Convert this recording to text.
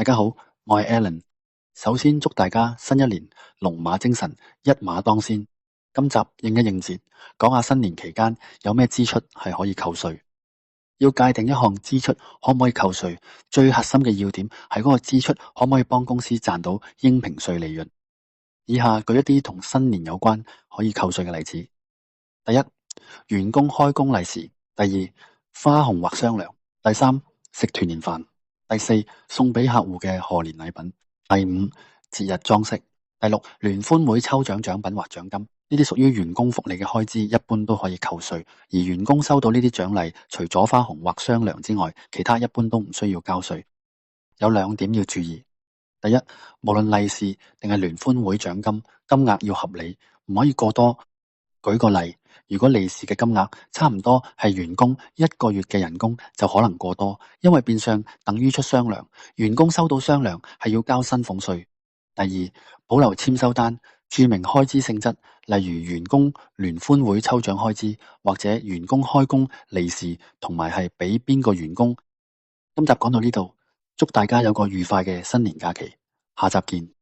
家好，我係 Alan。首先祝大家新一年龍馬精神，一馬當先。今集應一應節，講下新年期間有咩支出係可以扣稅。要界定一項支出可唔可以扣稅，最核心嘅要點係嗰個支出可唔可以幫公司賺到應評稅利潤。以下舉一啲同新年有關可以扣稅嘅例子。第一，員工開工利是；第二，花紅或雙糧；第三，食團年飯；第四，送俾客戶嘅賀年禮品；第五，節日裝飾；第六，聯歡會抽獎獎品或獎金。呢啲屬於員工福利嘅開支，一般都可以扣稅。而員工收到呢啲獎勵，除咗花紅或雙糧之外，其他一般都唔需要交稅。有兩點要注意：第一，無論利是定係聯歡會獎金，金額要合理，唔可以過多。舉個例，如果利是嘅金額差唔多係員工一個月嘅人工，就可能過多，因為變相等於出雙糧。員工收到雙糧係要交薪俸稅。第二，保留簽收單，註明開支性質，例如員工聯歡會抽獎開支，或者員工開工利是，同埋係俾邊個員工。今集講到呢度，祝大家有個愉快嘅新年假期，下集見。